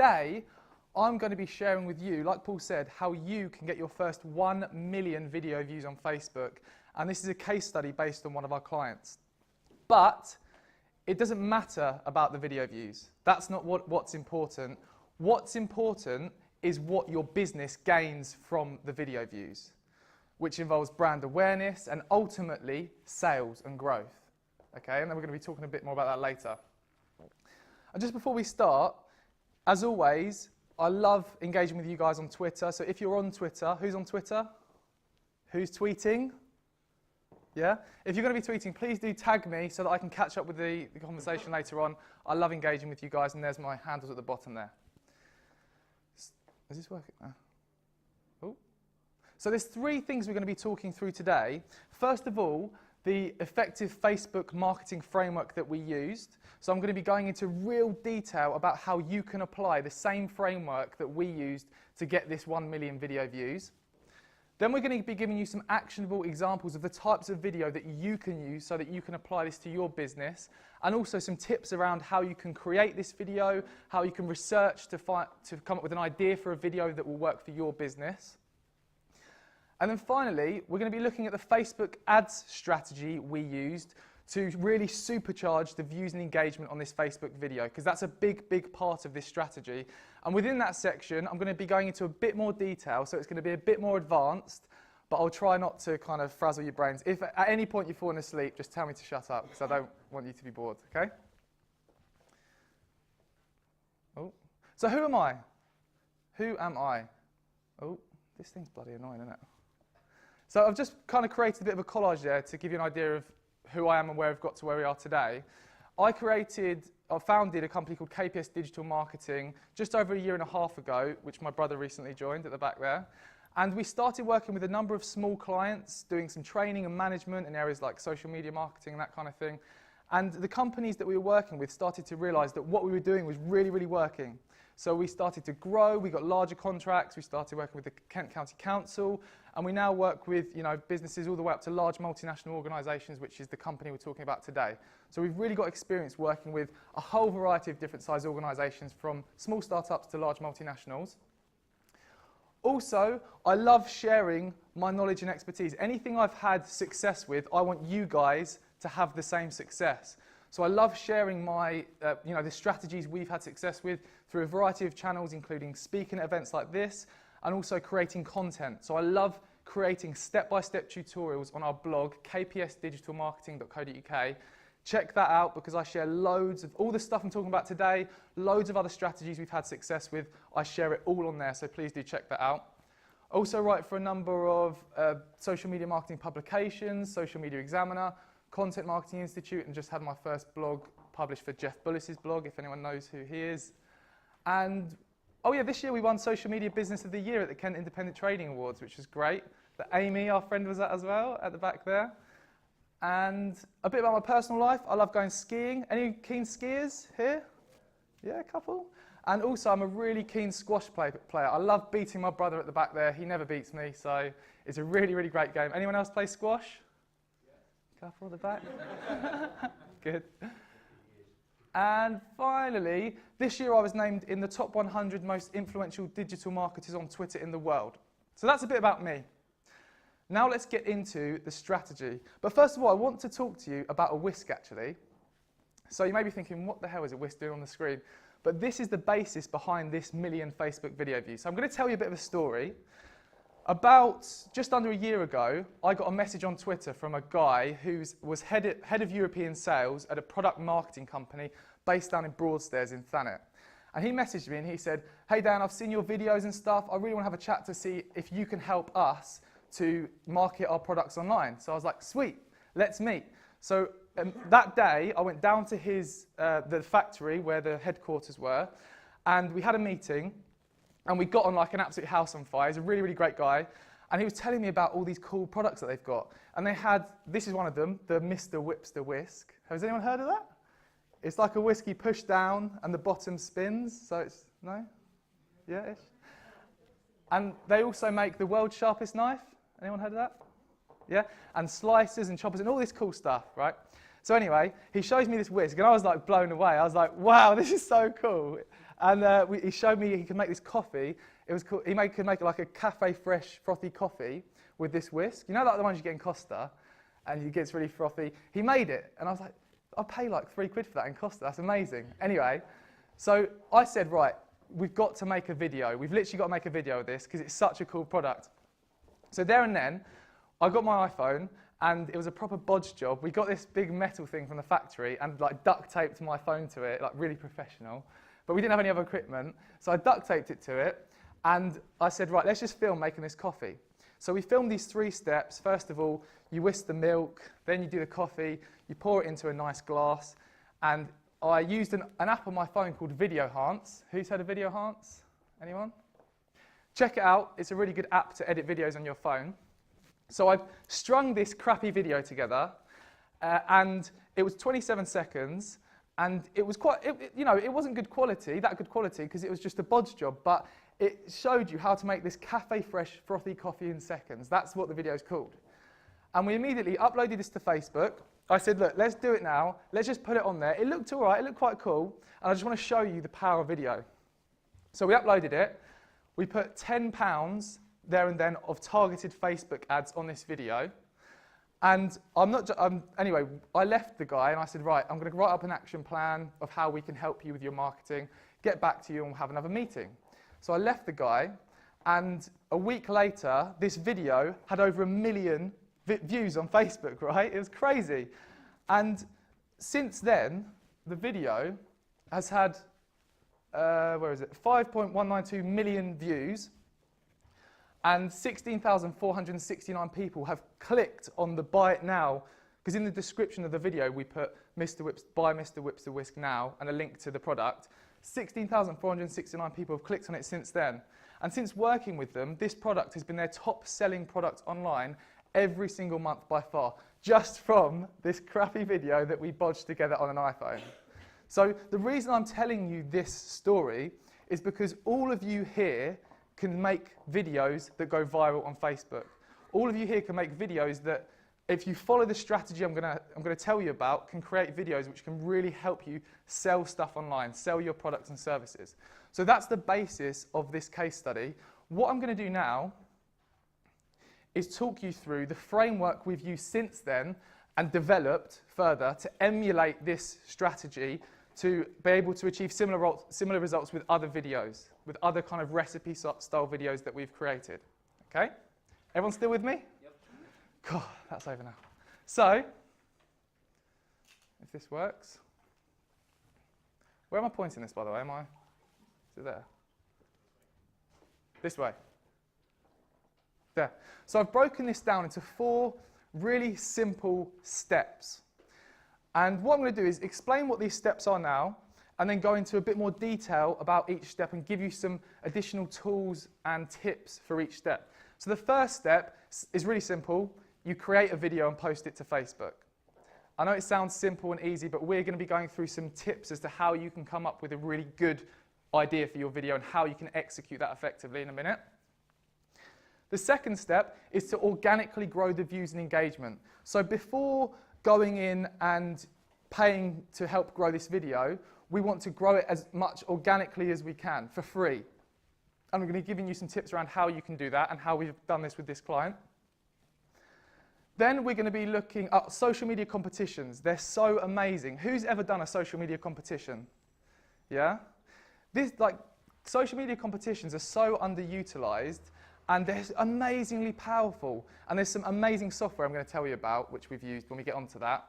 today, I'm going to be sharing with you, like Paul said, how you can get your first 1 million video views on Facebook. And this is a case study based on one of our clients. But it doesn't matter about the video views. That's not what's important. What's important is what your business gains from the video views, which involves brand awareness and ultimately sales and growth. Okay, and then we're going to be talking a bit more about that later. And just before we start, as always, I love engaging with you guys on Twitter. So if you're on Twitter, who's on Twitter? Who's tweeting? Yeah? If you're going to be tweeting, please do tag me so that I can catch up with the conversation later on. I love engaging with you guys, and there's my handles at the bottom there. Is this working? Oh. So there's 3 things we're going to be talking through today. First of all, the effective Facebook marketing framework that we used. So I'm going to be going into real detail about how you can apply the same framework that we used to get this 1 million video views. Then we're going to be giving you some actionable examples of the types of video that you can use so that you can apply this to your business, and also some tips around how you can create this video, how you can research to come up with an idea for a video that will work for your business. And then finally, we're going to be looking at the Facebook ads strategy we used to really supercharge the views and engagement on this Facebook video, because that's a big, big part of this strategy. And within that section, I'm going to be going into a bit more detail, so it's going to be a bit more advanced, but I'll try not to kind of frazzle your brains. If at any point you're falling asleep, just tell me to shut up, because I don't want you to be bored, okay? Oh. So who am I? Who am I? Oh, this thing's bloody annoying, isn't it? So I've just kind of created a bit of a collage there to give you an idea of who I am and where I've got to where we are today. I founded a company called KPS Digital Marketing just over 1.5 years ago, which my brother recently joined at the back there. And we started working with a number of small clients, doing some training and management in areas like social media marketing and that kind of thing. And the companies that we were working with started to realize that what we were doing was really, really working. So we started to grow, we got larger contracts, we started working with the Kent County Council, and we now work with businesses all the way up to large multinational organisations, which is the company we're talking about today. So we've really got experience working with a whole variety of different size organisations, from small startups to large multinationals. Also, I love sharing my knowledge and expertise. Anything I've had success with, I want you guys to have the same success. So I love sharing my, the strategies we've had success with through a variety of channels, including speaking at events like this, and also creating content. So I love creating step-by-step tutorials on our blog, kpsdigitalmarketing.co.uk. Check that out, because I share loads of all the stuff I'm talking about today, loads of other strategies we've had success with. I share it all on there, so please do check that out. I also write for a number of social media marketing publications, Social Media Examiner, Content Marketing Institute, and just had my first blog published for Jeff Bullis's blog, if anyone knows who he is. And, oh yeah, this year we won Social Media Business of the Year at the Kent Independent Trading Awards, which was great. That Amy, our friend, was at as well, at the back there. And a bit about my personal life. I love going skiing. Any keen skiers here? Yeah, a couple. And also, I'm a really keen squash player. I love beating my brother at the back there. He never beats me, so it's a really, really great game. Anyone else play squash? Couple at the back. Good. And finally, this year I was named in the top 100 most influential digital marketers on Twitter in the world. So that's a bit about me. Now let's get into the strategy. But first of all, I want to talk to you about a whisk, actually. So you may be thinking, what the hell is a whisk doing on the screen? But this is the basis behind this 1 million Facebook video views. So I'm going to tell you a bit of a story. About just under 1 year ago, I got a message on Twitter from a guy who was head of European sales at a product marketing company based down in Broadstairs in Thanet. And he messaged me and he said, "Hey Dan, I've seen your videos and stuff. I really want to have a chat to see if you can help us to market our products online." So I was like, sweet, let's meet. So that day, I went down to the factory where the headquarters were, and we had a meeting. And we got on like an absolute house on fire. He's a really, really great guy. And he was telling me about all these cool products that they've got. And they had, this is one of them, the Mr. Whipster whisk. Has anyone heard of that? It's like a whisk you push down and the bottom spins. So it's, no? Yeah-ish? And they also make the world's sharpest knife. Anyone heard of that? Yeah? And slicers and choppers and all this cool stuff, right? So anyway, he shows me this whisk and I was like blown away. I was like, wow, this is so cool. And he showed me he could make this coffee. It was cool. Could make like a cafe fresh frothy coffee with this whisk. You know, like the ones you get in Costa, and it gets really frothy. He made it, and I was like, I'll pay like £3 for that in Costa. That's amazing. Anyway, so I said, right, we've got to make a video. We've literally got to make a video of this because it's such a cool product. So there and then, I got my iPhone, and it was a proper bodge job. We got this big metal thing from the factory and like duct taped my phone to it, like really professional. But we didn't have any other equipment, so I duct taped it to it, and I said, right, let's just film making this coffee. So we filmed these 3 steps. First of all, you whisk the milk, then you do the coffee, you pour it into a nice glass, and I used an app on my phone called VideoHance. Who's heard of VideoHance? Anyone? Check it out. It's a really good app to edit videos on your phone. So I've strung this crappy video together, and it was 27 seconds, and it was it wasn't that good quality, because it was just a bodge job, but it showed you how to make this cafe fresh frothy coffee in seconds. That's what the video is called. And we immediately uploaded this to Facebook. I said, look, let's do it now. Let's just put it on there. It looked all right. It looked quite cool. And I just want to show you the power of video. So we uploaded it. We put £10 there and then of targeted Facebook ads on this video. And anyway, I left the guy and I said, right, I'm going to write up an action plan of how we can help you with your marketing, get back to you, and we'll have another meeting. So I left the guy, and a week later, this video had over 1 million views on Facebook, right? It was crazy. And since then, the video has had, 5.192 million views, and 16,469 people have clicked on the buy it now, because in the description of the video we put buy Mr. Whips the Whisk now and a link to the product. 16,469 people have clicked on it since then. And since working with them, this product has been their top selling product online every single month by far, just from this crappy video that we bodged together on an iPhone. So the reason I'm telling you this story is because all of you here can make videos that go viral on Facebook. All of you here can make videos that, if you follow the strategy I'm going to tell you about, can create videos which can really help you sell stuff online, sell your products and services. So that's the basis of this case study. What I'm going to do now is talk you through the framework we've used since then and developed further to emulate this strategy to be able to achieve similar results with other videos, with other kind of recipe style videos that we've created. Okay? Everyone still with me? Yep. God, that's over now. So, if this works. Where am I pointing this, by the way? Is it there? This way. There. So I've broken this down into 4 really simple steps. And what I'm going to do is explain what these steps are now, and then go into a bit more detail about each step and give you some additional tools and tips for each step. So the first step is really simple. You create a video and post it to Facebook. I know it sounds simple and easy, but we're going to be going through some tips as to how you can come up with a really good idea for your video and how you can execute that effectively in a minute. The second step is to organically grow the views and engagement. So before going in and paying to help grow this video, we want to grow it as much organically as we can for free. And I'm going to be giving you some tips around how you can do that and how we've done this with this client. Then we're going to be looking at social media competitions. They're so amazing. Who's ever done a social media competition? Yeah? Social media competitions are so underutilized, and they're amazingly powerful. And there's some amazing software I'm going to tell you about, which we've used when we get onto that.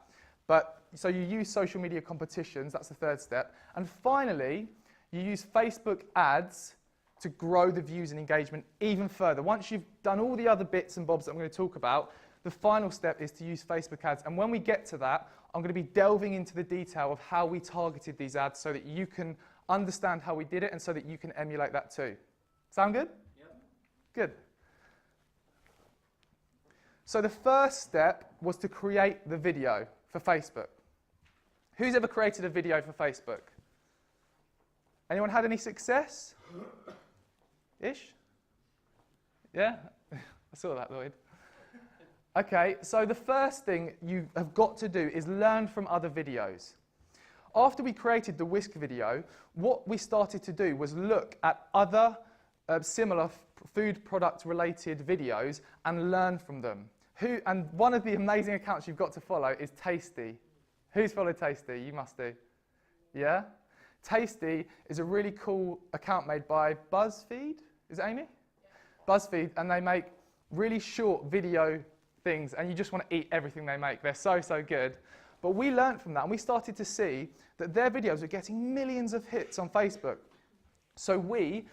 So you use social media competitions, that's the third step. And finally, you use Facebook ads to grow the views and engagement even further. Once you've done all the other bits and bobs that I'm going to talk about, the final step is to use Facebook ads. And when we get to that, I'm going to be delving into the detail of how we targeted these ads so that you can understand how we did it and so that you can emulate that too. Sound good? Yep. Good. So the first step was to create the video for Facebook. Who's ever created a video for Facebook? Anyone had any success? Ish? Yeah? I saw that, Lloyd. Okay, so the first thing you have got to do is learn from other videos. After we created the whisk video, what we started to do was look at other similar food product related videos and learn from them. And one of the amazing accounts you've got to follow is Tasty. Who's followed Tasty? You must do. Yeah? Tasty is a really cool account made by BuzzFeed. Is it Amy? Yeah. BuzzFeed, and they make really short video things, and you just want to eat everything they make. They're so, so good. But we learned from that, and we started to see that their videos were getting millions of hits on Facebook. So we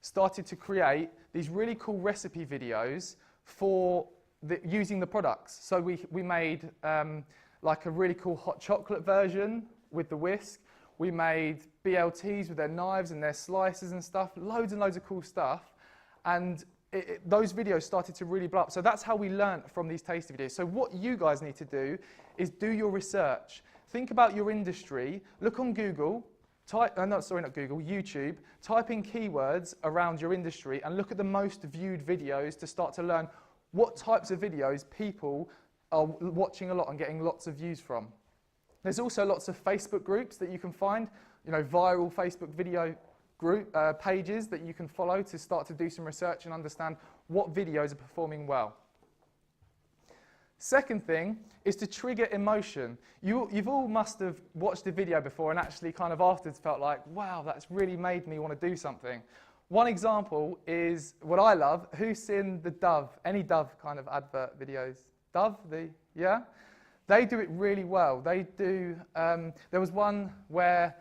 started to create these really cool recipe videos for using the products. So we made like a really cool hot chocolate version with the whisk. We made BLTs with their knives and their slices and stuff, loads and loads of cool stuff. And those videos started to really blow up. So that's how we learnt from these tasty videos. So what you guys need to do is do your research. Think about your industry, look on Google, YouTube, type in keywords around your industry and look at the most viewed videos to start to learn what types of videos people are watching a lot and getting lots of views from. There's also lots of Facebook groups that you can find, viral Facebook video group pages that you can follow to start to do some research and understand what videos are performing well. Second thing is to trigger emotion. You've all must have watched a video before and actually kind of afterwards felt like, wow, that's really made me want to do something. One example is what I love. Who's seen the Dove? Any Dove kind of advert videos? Dove, yeah? They do it really well. They do, there was one where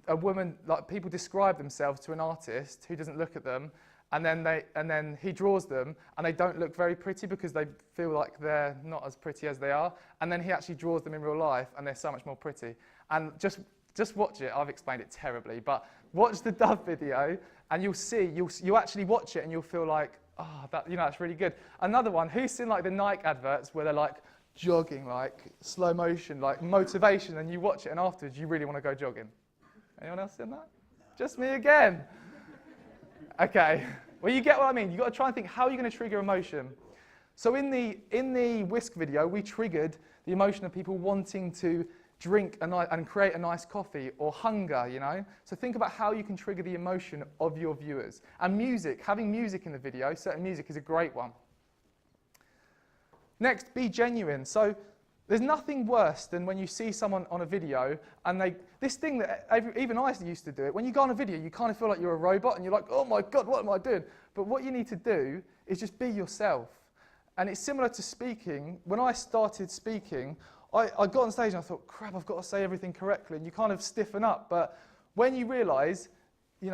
a woman, like people describe themselves to an artist who doesn't look at them, and then he draws them, and they don't look very pretty because they feel like they're not as pretty as they are, and then he actually draws them in real life, and they're so much more pretty. And just watch it. I've explained it terribly, but watch the Dove video, and you'll see, you'll actually watch it, and you'll feel like, oh, that's really good. Another one, who's seen like the Nike adverts where they're like jogging, like slow motion, like motivation, and you watch it, and afterwards you really want to go jogging? Anyone else seen that? No. Just me again. Okay. Well, you get what I mean. You've got to try and think, how are you going to trigger emotion? So in the whisk video, we triggered the emotion of people wanting to drink and create a nice coffee, or hunger, So think about how you can trigger the emotion of your viewers. And music, having music in the video, certain music is a great one. Next, be genuine. So there's nothing worse than when you see someone on a video and this thing that even I used to do it, when you go on a video, you kind of feel like you're a robot and you're like, oh my God, what am I doing? But what you need to do is just be yourself. And it's similar to speaking. When I started speaking, I got on stage and I thought, crap, I've got to say everything correctly. And you kind of stiffen up. But when you realise, it's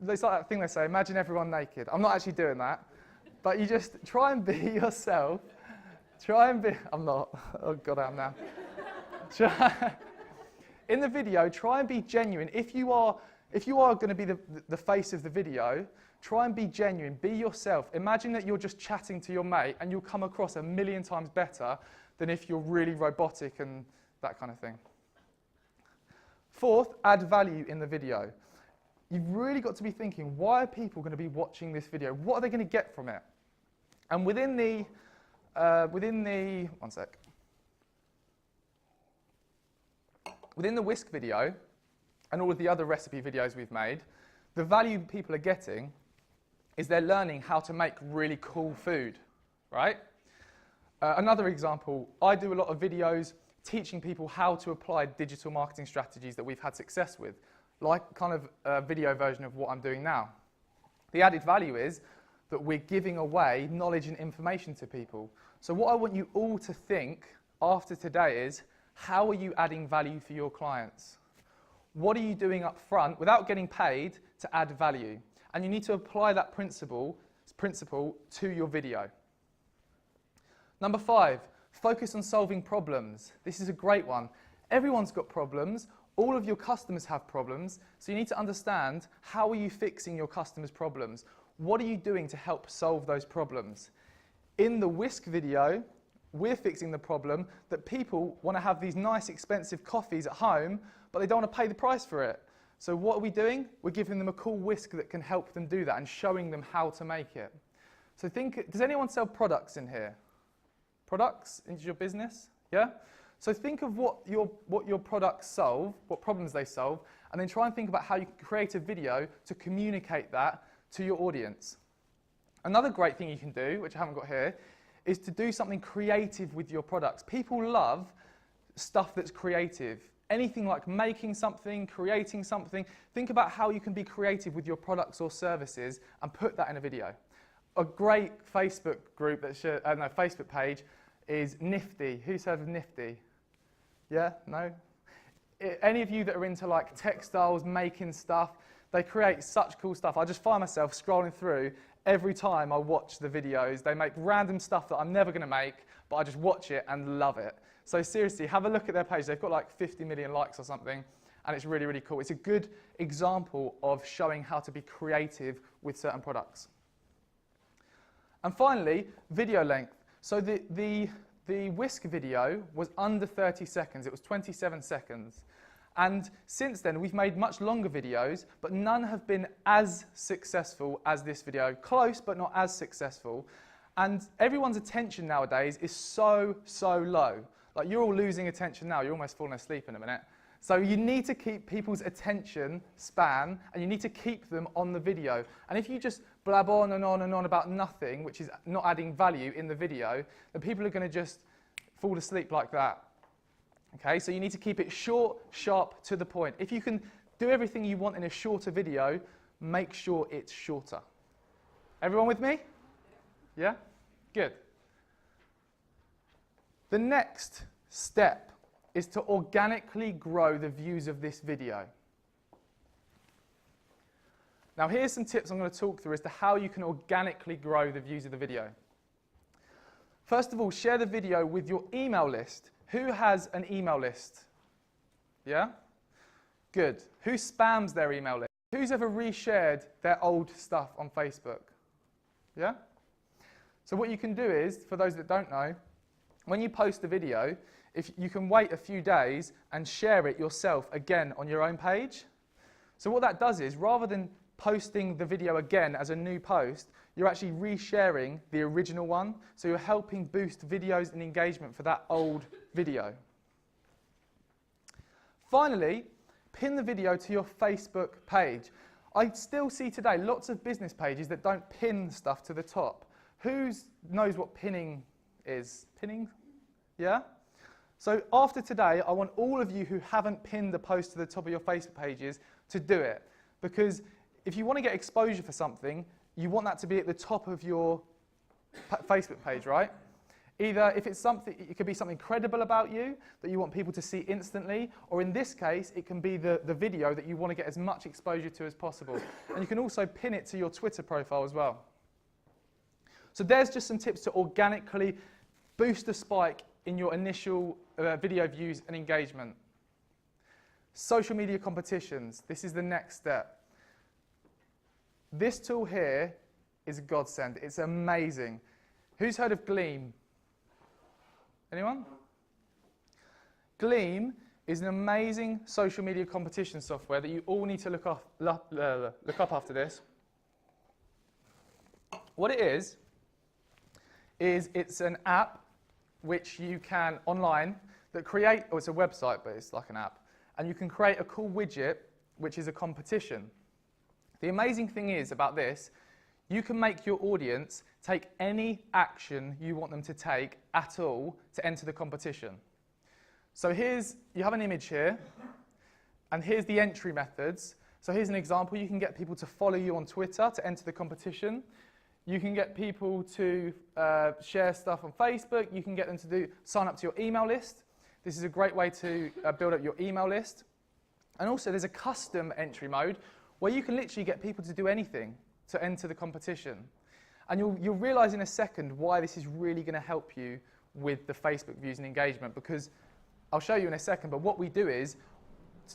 like that thing they say, imagine everyone naked. I'm not actually doing that. But you just try and be yourself. I'm not. Oh God, I am now. In the video, try and be genuine. If you are going to be the face of the video, try and be genuine. Be yourself. Imagine that you're just chatting to your mate and you'll come across 1,000,000 times better than if you're really robotic and that kind of thing. Fourth, add value in the video. You've really got to be thinking, why are people going to be watching this video? What are they going to get from it? And within the whisk video and all of the other recipe videos we've made, the value people are getting is they're learning how to make really cool food, right? Another example, I do a lot of videos teaching people how to apply digital marketing strategies that we've had success with, like kind of a video version of what I'm doing now. The added value is that we're giving away knowledge and information to people. So what I want you all to think after today is, how are you adding value for your clients? What are you doing up front without getting paid to add value? And you need to apply that principle to your video. Number 5, focus on solving problems. This is a great one. Everyone's got problems. All of your customers have problems. So you need to understand, how are you fixing your customers' problems? What are you doing to help solve those problems? In the whisk video, we're fixing the problem that people want to have these nice expensive coffees at home, but they don't want to pay the price for it. So what are we doing? We're giving them a cool whisk that can help them do that and showing them how to make it. So does anyone sell products in here? Products into your business? Yeah? So think of what your products solve, what problems they solve, and then try and think about how you can create a video to communicate that to your audience. Another great thing you can do, which I haven't got here, is to do something creative with your products. People love stuff that's creative. Anything like making something, creating something. Think about how you can be creative with your products or services and put that in a video. A great Facebook group, Facebook page is Nifty. Who's heard of Nifty? Yeah? No? Any of you that are into like textiles, making stuff, they create such cool stuff. I just find myself scrolling through every time I watch the videos. They make random stuff that I'm never going to make, but I just watch it and love it. So seriously, have a look at their page. They've got like 50 million likes or something, and it's really, really cool. It's a good example of showing how to be creative with certain products. And finally, video length. So the whisk video was under 30 seconds. It was 27 seconds. And since then, we've made much longer videos, but none have been as successful as this video. Close, but not as successful. And everyone's attention nowadays is so, so low. Like, you're all losing attention now. You're almost falling asleep in a minute. So you need to keep people's attention span, and you need to keep them on the video. And if you just blab on and on and on about nothing, which is not adding value in the video, then people are going to just fall asleep like that. Okay, so you need to keep it short, sharp, to the point. If you can do everything you want in a shorter video, make sure it's shorter. Everyone with me? Yeah? Good. The next step is to organically grow the views of this video. Now here's some tips I'm going to talk through as to how you can organically grow the views of the video. First of all, share the video with your email list. Who has an email list? Yeah? Good. Who spams their email list? Who's ever reshared their old stuff on Facebook? Yeah? So what you can do is, for those that don't know, when you post a video, if you can wait a few days and share it yourself again on your own page. So what that does is, rather than posting the video again as a new post, you're actually resharing the original one. So you're helping boost videos and engagement for that old video. Finally, pin the video to your Facebook page. I still see today lots of business pages that don't pin stuff to the top. Who knows what pinning is? Pinning? Yeah? So after today, I want all of you who haven't pinned the post to the top of your Facebook pages to do it. Because if you want to get exposure for something, you want that to be at the top of your Facebook page, right? Either if it's something, it could be something credible about you that you want people to see instantly, or in this case, it can be the video that you want to get as much exposure to as possible. And you can also pin it to your Twitter profile as well. So there's just some tips to organically boost the spike in your initial video views and engagement. Social media competitions. This is the next step. This tool here is a godsend. It's amazing. Who's heard of Gleam? Anyone? Gleam is an amazing social media competition software that you all need to look up after this. What it is it's an app which you can, online, that create, or it's a website, but it's like an app, and you can create a cool widget, which is a competition. The amazing thing is about this, you can make your audience take any action you want them to take at all to enter the competition. So you have an image here, and here's the entry methods. So here's an example. You can get people to follow you on Twitter to enter the competition. You can get people to share stuff on Facebook. You can get them to sign up to your email list. This is a great way to build up your email list. And also there's a custom entry mode where you can literally get people to do anything to enter the competition. And you'll realize in a second why this is really going to help you with the Facebook views and engagement, because I'll show you in a second, but what we do is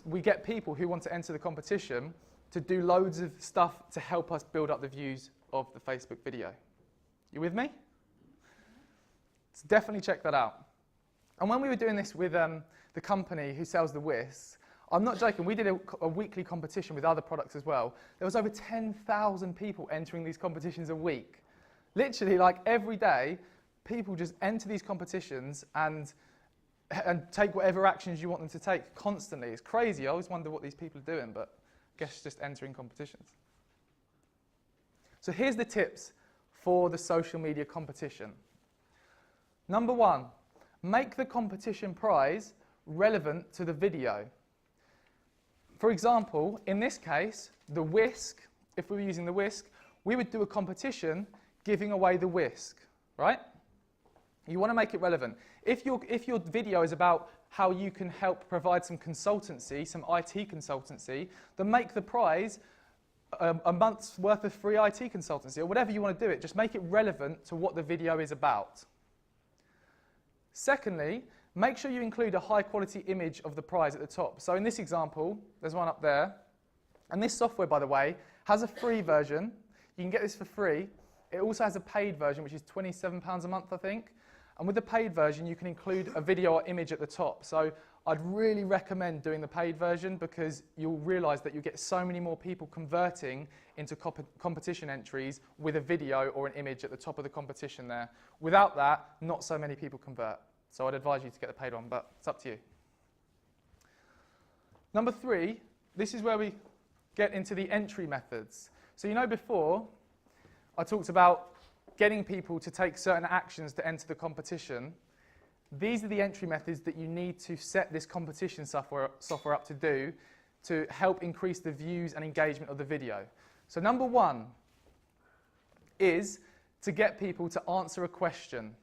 we get people who want to enter the competition to do loads of stuff to help us build up the views of the Facebook video. You with me? So definitely check that out. And when we were doing this with the company who sells the whisks, I'm not joking, we did a weekly competition with other products as well. There was over 10,000 people entering these competitions a week. Literally, like every day, people just enter these competitions, and and take whatever actions you want them to take constantly. It's crazy. I always wonder what these people are doing, but I guess it's just entering competitions. So here's the tips for the social media competition. Number 1, make the competition prize relevant to the video. For example, in this case, the whisk, if we were using the whisk, we would do a competition giving away the whisk, right? You want to make it relevant. If your video is about how you can help provide some consultancy, some IT consultancy, then make the prize a month's worth of free IT consultancy, or whatever you want to do it. Just make it relevant to what the video is about. Secondly, make sure you include a high quality image of the prize at the top. So in this example, there's one up there. And this software, by the way, has a free version. You can get this for free. It also has a paid version, which is £27 a month, I think. And with the paid version, you can include a video or image at the top. So I'd really recommend doing the paid version, because you'll realise that you get so many more people converting into competition entries with a video or an image at the top of the competition there. Without that, not so many people convert. So I'd advise you to get the paid one, but it's up to you. Number 3, this is where we get into the entry methods. So you know before, I talked about getting people to take certain actions to enter the competition. These are the entry methods that you need to set this competition software up to do to help increase the views and engagement of the video. So number 1 is to get people to answer a question.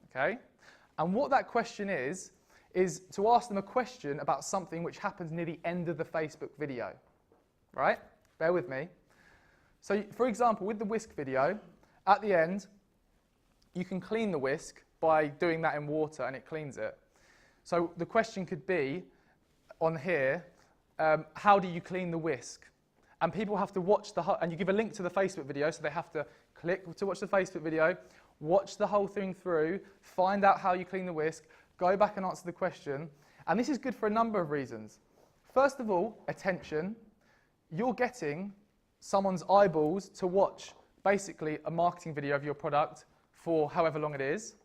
Okay? And what that question is to ask them a question about something which happens near the end of the Facebook video. Right? Bear with me. So for example, with the whisk video, at the end, you can clean the whisk by doing that in water, and it cleans it. So the question could be, on here, how do you clean the whisk? And people have to watch and you give a link to the Facebook video, so they have to click to watch the Facebook video, watch the whole thing through, find out how you clean the whisk, go back and answer the question. And this is good for a number of reasons. First of all, attention. You're getting someone's eyeballs to watch basically a marketing video of your product for however long it is.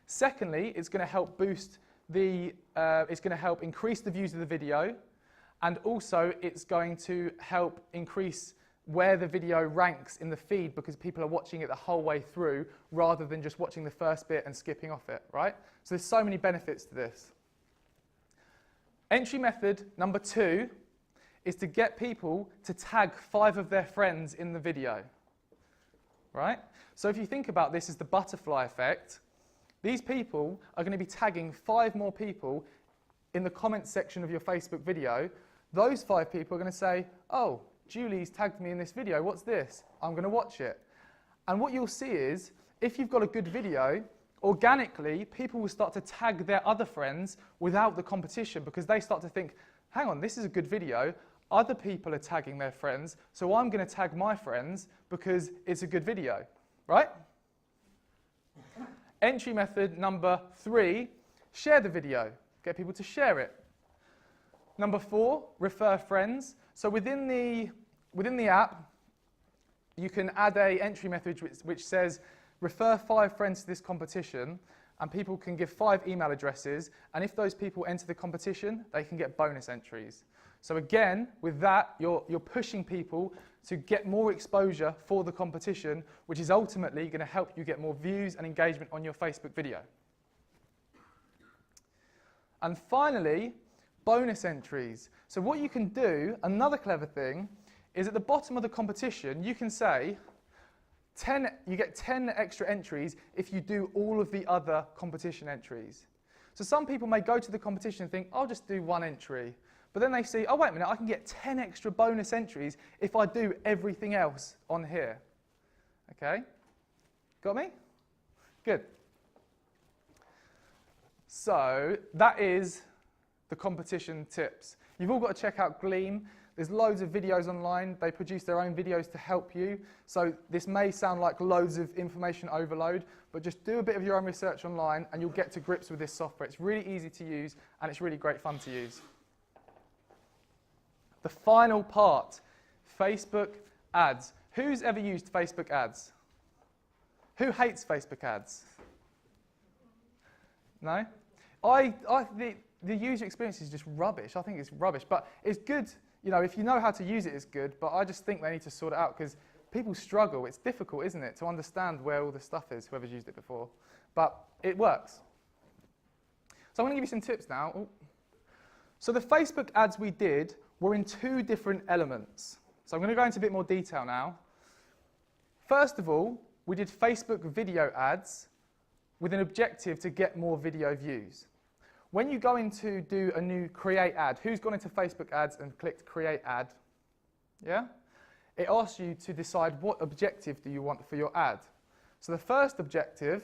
Secondly, it's going to help boost it's going to help increase the views of the video, and also it's going to help increase where the video ranks in the feed, because people are watching it the whole way through rather than just watching the first bit and skipping off it, right? So there's so many benefits to this. Entry method number 2 is to get people to tag 5 of their friends in the video. Right? So if you think about this as the butterfly effect, these people are going to be tagging 5 more people in the comments section of your Facebook video. Those 5 people are going to say, oh, Julie's tagged me in this video, what's this? I'm going to watch it. And what you'll see is, if you've got a good video, organically, people will start to tag their other friends without the competition, because they start to think, hang on, this is a good video. Other people are tagging their friends, so I'm going to tag my friends because it's a good video, right? Entry method number 3, share the video. Get people to share it. Number 4, refer friends. So within the app, you can add an entry method which says, refer 5 friends to this competition, and people can give 5 email addresses, and if those people enter the competition, they can get bonus entries. So again, with that, you're pushing people to get more exposure for the competition, which is ultimately going to help you get more views and engagement on your Facebook video. And finally, bonus entries. So what you can do, another clever thing, is at the bottom of the competition, you can say, you get 10 extra entries if you do all of the other competition entries. So some people may go to the competition and think, I'll just do 1 entry. But then they see, oh, wait a minute, I can get 10 extra bonus entries if I do everything else on here. Okay? Got me? Good. So that is the competition tips. You've all got to check out Gleam. There's loads of videos online. They produce their own videos to help you. So this may sound like loads of information overload, but just do a bit of your own research online and you'll get to grips with this software. It's really easy to use and it's really great fun to use. The final part, Facebook ads. Who's ever used Facebook ads? Who hates Facebook ads? No? the user experience is just rubbish. I think it's rubbish, but it's good. You know, if you know how to use it, it's good. But I just think they need to sort it out because people struggle. It's difficult, isn't it, to understand where all the stuff is, whoever's used it before. But it works. So I'm going to give you some tips now. Ooh. So the Facebook ads we did were in 2 different elements. So I'm going to go into a bit more detail now. First of all, we did Facebook video ads with an objective to get more video views. When you go in to do a new create ad, who's gone into Facebook ads and clicked create ad? Yeah? It asks you to decide what objective do you want for your ad. So the first objective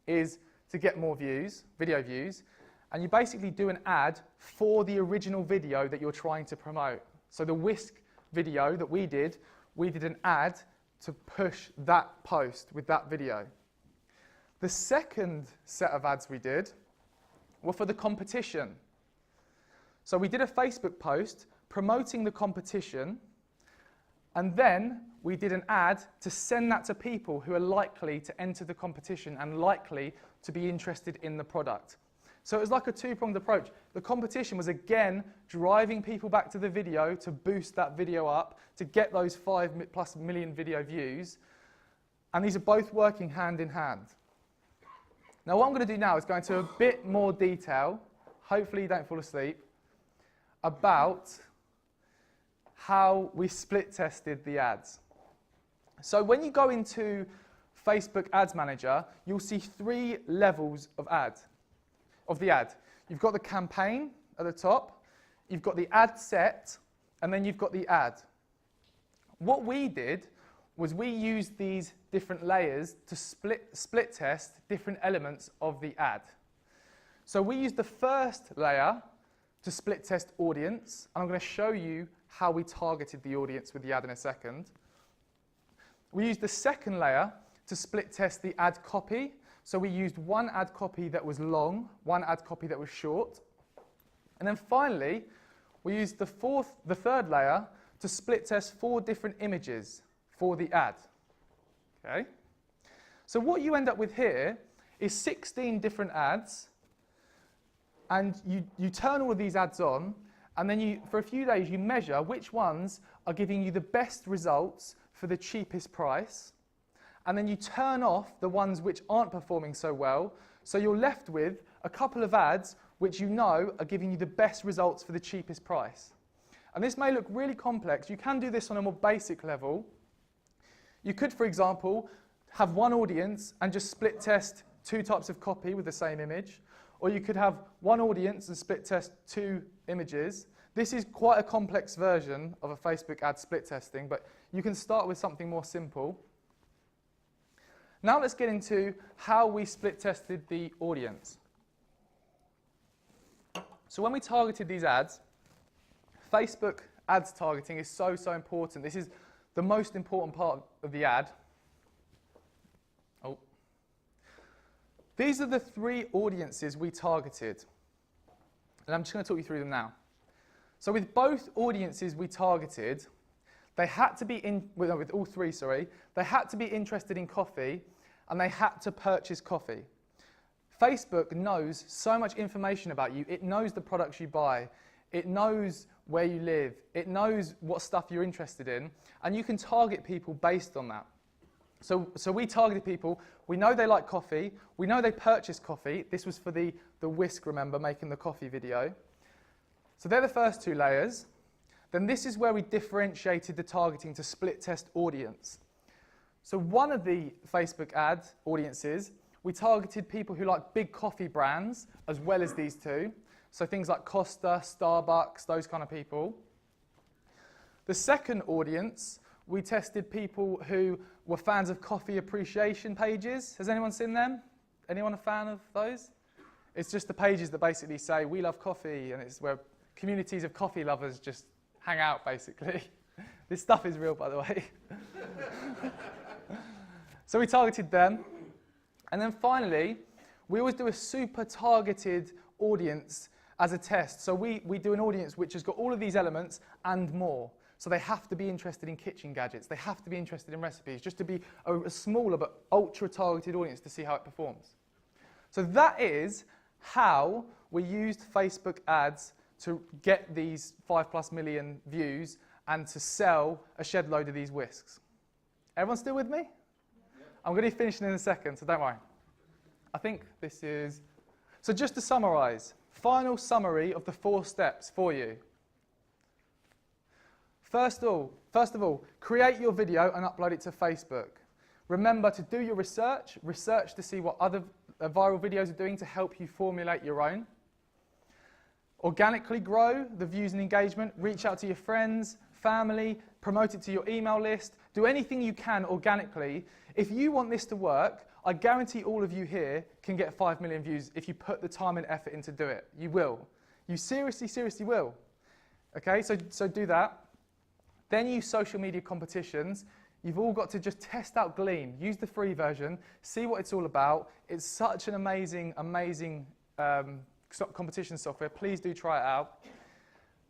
is to get more views, video views, and you basically do an ad for the original video that you're trying to promote. So the whisk video that we did an ad to push that post with that video. The second set of ads we did were for the competition. So we did a Facebook post promoting the competition, and then we did an ad to send that to people who are likely to enter the competition and likely to be interested in the product. So it was like a 2-pronged approach. The competition was again driving people back to the video to boost that video up, to get those 5+ million video views. And these are both working hand in hand. Now what I'm going to do now is go into a bit more detail, hopefully you don't fall asleep, about how we split tested the ads. So when you go into Facebook Ads Manager, you'll see 3 levels of the ad. You've got the campaign at the top, you've got the ad set, and then you've got the ad. What we did was we used these different layers to split test different elements of the ad. So we used the first layer to split test audience, and I'm going to show you how we targeted the audience with the ad in a second. We used the second layer to split test the ad copy. So we used one ad copy that was long, one ad copy that was short. And then finally, we used the third layer to split test 4 different images for the ad. Okay? So what you end up with here is 16 different ads, and you turn all of these ads on, and then for a few days you measure which ones are giving you the best results for the cheapest price, and then you turn off the ones which aren't performing so well, so you're left with a couple of ads which you know are giving you the best results for the cheapest price. And this may look really complex. You can do this on a more basic level. You could, for example, have one audience and just split test 2 types of copy with the same image, or you could have one audience and split test 2 images. This is quite a complex version of a Facebook ad split testing, but you can start with something more simple. Now let's get into how we split tested the audience. So when we targeted these ads, Facebook ads targeting is so important. This is the most important part of the ad. These are the 3 audiences we targeted. And I'm just going to talk you through them now. So with both audiences we targeted, they had to be with all 3, sorry, they had to be interested in coffee, and they had to purchase coffee. Facebook knows so much information about you. It knows the products you buy. It knows where you live. It knows what stuff you're interested in, and you can target people based on that. So we targeted people. We know they like coffee. We know they purchase coffee. This was for the whisk, remember, making the coffee video. So they're the first 2 layers. Then this is where we differentiated the targeting to split test audience. So one of the Facebook ad audiences, we targeted people who like big coffee brands as well as these 2. So things like Costa, Starbucks, those kind of people. The second audience, we tested people who were fans of coffee appreciation pages. Has anyone seen them? Anyone a fan of those? It's just the pages that basically say, we love coffee, and it's where communities of coffee lovers just hang out, basically. This stuff is real, by the way. So we targeted them. And then finally, we always do a super targeted audience as a test. So we do an audience which has got all of these elements and more. So they have to be interested in kitchen gadgets. They have to be interested in recipes, just to be a smaller but ultra-targeted audience to see how it performs. So that is how we used Facebook ads to get these 5+ million views and to sell a shed load of these whisks. Everyone still with me? Yeah. I'm going to be finishing in a second, so don't worry. I think this is... So just to summarise, final summary of the 4 steps for you. First of all, create your video and upload it to Facebook. Remember to do your research to see what other viral videos are doing to help you formulate your own. Organically grow the views and engagement, reach out to your friends, family, promote it to your email list, do anything you can organically. If you want this to work, I guarantee all of you here can get 5 million views if you put the time and effort in to do it. You will. You seriously, seriously will. Okay, so do that. Then use social media competitions. You've all got to just test out Glean. Use the free version, see what it's all about. It's such an amazing, amazing competition software. Please do try it out.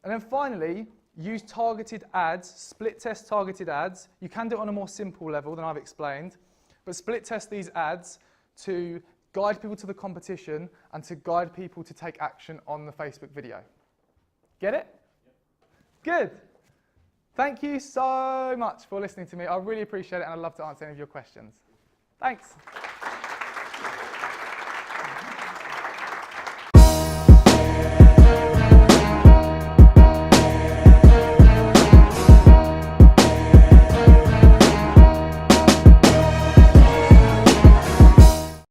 And then finally, use targeted ads, split test targeted ads. You can do it on a more simple level than I've explained, but split test these ads to guide people to the competition and to guide people to take action on the Facebook video. Get it? Yep. Good. Thank you so much for listening to me. I really appreciate it and I'd love to answer any of your questions. Thanks.